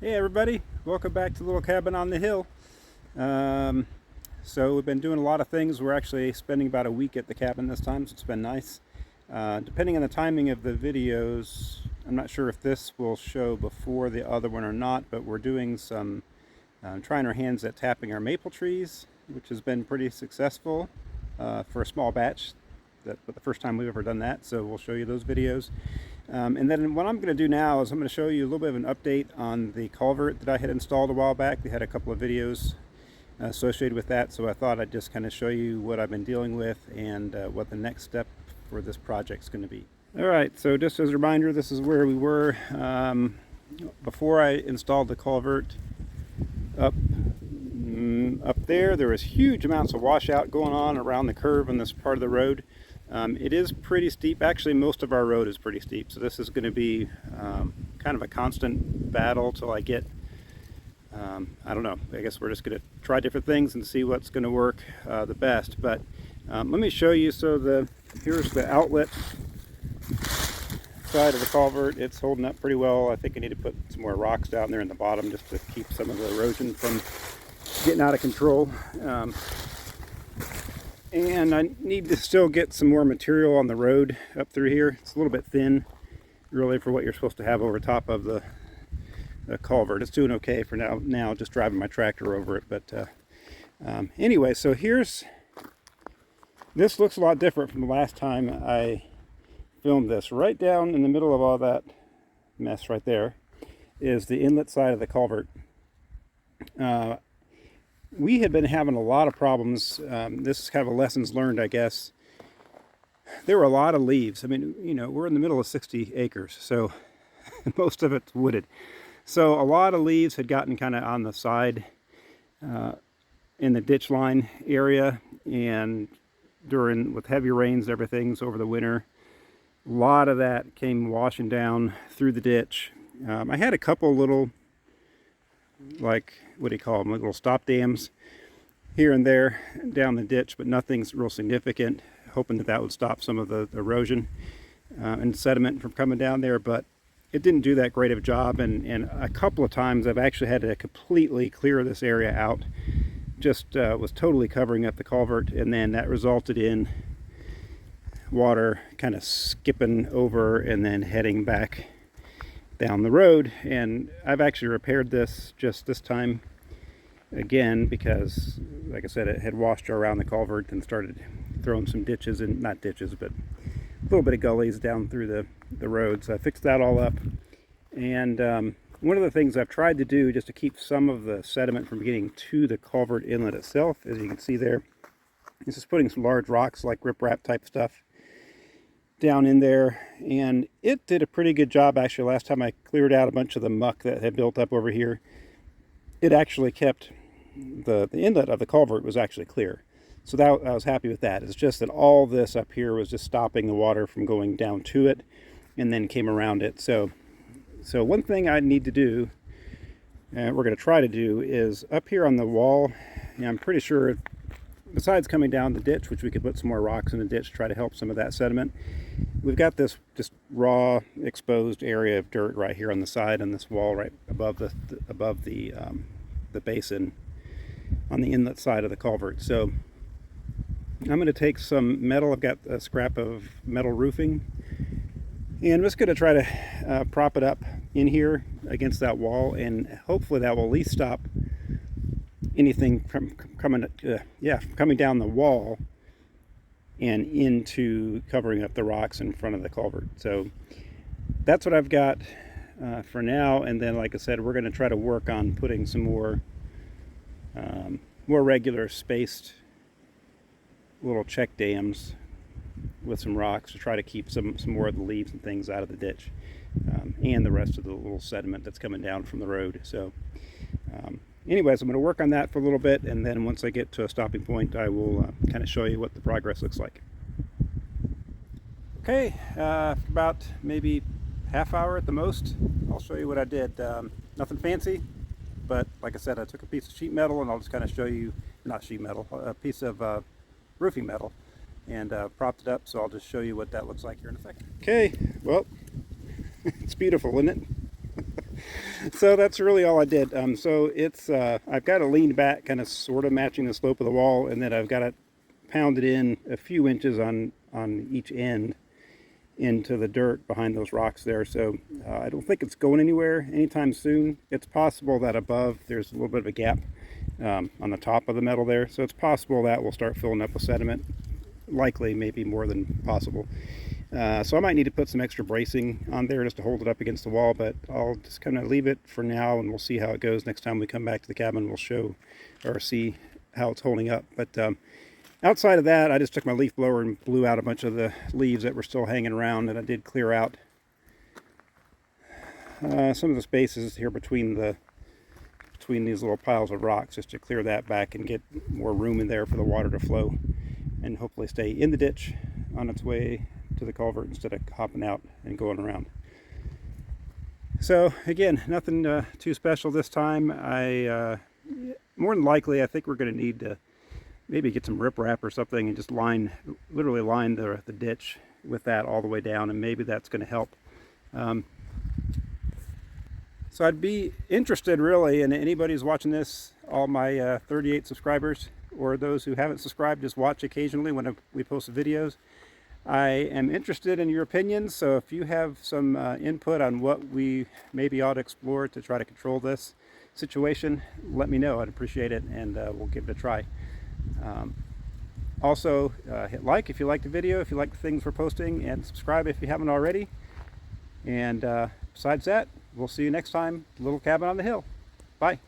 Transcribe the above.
Hey everybody, welcome back to the little cabin on the hill. Um, so we've been doing a lot of things. We're actually spending about a week at the cabin this time, so it's been nice. Depending on the timing of the videos, I'm not sure if this will show before the other one or not, but we're doing some trying our hands at tapping our maple trees, which has been pretty successful for a small batch. That's the first time we've ever done that, so we'll show you those videos. And then what I'm going to do now is I'm going to show you a little bit of an update on the culvert that I had installed a while back. We had a couple of videos associated with that, so I thought I'd just kind of show you what I've been dealing with and what the next step for this project is going to be. All right, so just as a reminder, this is where we were before I installed the culvert. Up there was huge amounts of washout going on around the curve in this part of the road. It is pretty steep. Actually, most of our road is pretty steep, so this is going to be kind of a constant battle till I get, I don't know, I guess we're just going to try different things and see what's going to work the best. But let me show you. So here's the outlet side of the culvert. It's holding up pretty well. I think I need to put some more rocks down there in the bottom just to keep some of the erosion from getting out of control. And I need to still get some more material on the road up through here. It's a little bit thin, really, for what you're supposed to have over top of the culvert. It's doing okay for now, just driving my tractor over it. But anyway, so this looks a lot different from the last time I filmed this. Right down in the middle of all that mess right there is the inlet side of the culvert. We had been having a lot of problems. This is kind of a lessons learned, I guess. There were a lot of leaves. I mean, we're in the middle of 60 acres, so most of it's wooded. So a lot of leaves had gotten kind of on the side in the ditch line area, and with heavy rains and everything over the winter, a lot of that came washing down through the ditch. I had a couple little, like, what do you call them, like little stop dams here and there down the ditch, but nothing's real significant, hoping that would stop some of the erosion and sediment from coming down there. But it didn't do that great of a job, and a couple of times I've actually had to completely clear this area out. Just was totally covering up the culvert, and then that resulted in water kind of skipping over and then heading back down the road. And I've actually repaired this just this time again because, like I said, it had washed around the culvert and started throwing some ditches, and not ditches, but a little bit of gullies down through the road. So I fixed that all up. And one of the things I've tried to do just to keep some of the sediment from getting to the culvert inlet itself, as you can see there, is just putting some large rocks, like riprap type stuff, down in there. And it did a pretty good job. Actually, last time I cleared out a bunch of the muck that had built up over here, it actually kept the inlet of the culvert was actually clear. So I was happy with that. It's just that all this up here was just stopping the water from going down to it and then came around it. So one thing I need to do, we're going to try to do, is up here on the wall, I'm pretty sure, besides coming down the ditch, which we could put some more rocks in the ditch to try to help some of that sediment, we've got this just raw exposed area of dirt right here on the side on this wall right above the basin on the inlet side of the culvert. So I'm going to take some metal. I've got a scrap of metal roofing, and I'm just going to try to prop it up in here against that wall, and hopefully that will at least stop anything from coming down the wall and into covering up the rocks in front of the culvert. So that's what I've got for now. And then, like I said, we're going to try to work on putting some more regular spaced little check dams with some rocks to try to keep some more of the leaves and things out of the ditch, and the rest of the little sediment that's coming down from the road. So anyways, I'm going to work on that for a little bit, and then once I get to a stopping point, I will kind of show you what the progress looks like. Okay, about maybe half hour at the most, I'll show you what I did. Nothing fancy, but like I said, I took a piece of sheet metal, and I'll just kind of show you, not sheet metal, a piece of roofing metal, and propped it up. So I'll just show you what that looks like here in a second. Okay, well, it's beautiful, isn't it? So that's really all I did. So it's I've got it leaned back, kind of sort of matching the slope of the wall, and then I've got it pounded in a few inches on each end into the dirt behind those rocks there. So I don't think it's going anywhere anytime soon. It's possible that above there's a little bit of a gap on the top of the metal there, so it's possible that will start filling up with sediment. Likely, maybe more than possible. So I might need to put some extra bracing on there just to hold it up against the wall, but I'll just kind of leave it for now, and we'll see how it goes. Next time we come back to the cabin, we'll show or see how it's holding up. But outside of that, I just took my leaf blower and blew out a bunch of the leaves that were still hanging around, and I did clear out some of the spaces here between these little piles of rocks, just to clear that back and get more room in there for the water to flow and hopefully stay in the ditch on its way to the culvert instead of hopping out and going around. So again, nothing too special this time. More than likely, I think we're going to need to maybe get some riprap or something and just literally line the ditch with that all the way down, and maybe that's going to help. So I'd be interested really in anybody who's watching this, all my 38 subscribers, or those who haven't subscribed, just watch occasionally when we post videos. I am interested in your opinions, so if you have some input on what we maybe ought to explore to try to control this situation, let me know. I'd appreciate it, and we'll give it a try. Also, hit like if you like the video, if you like the things we're posting, and subscribe if you haven't already. And besides that, we'll see you next time, Little Cabin on the Hill. Bye.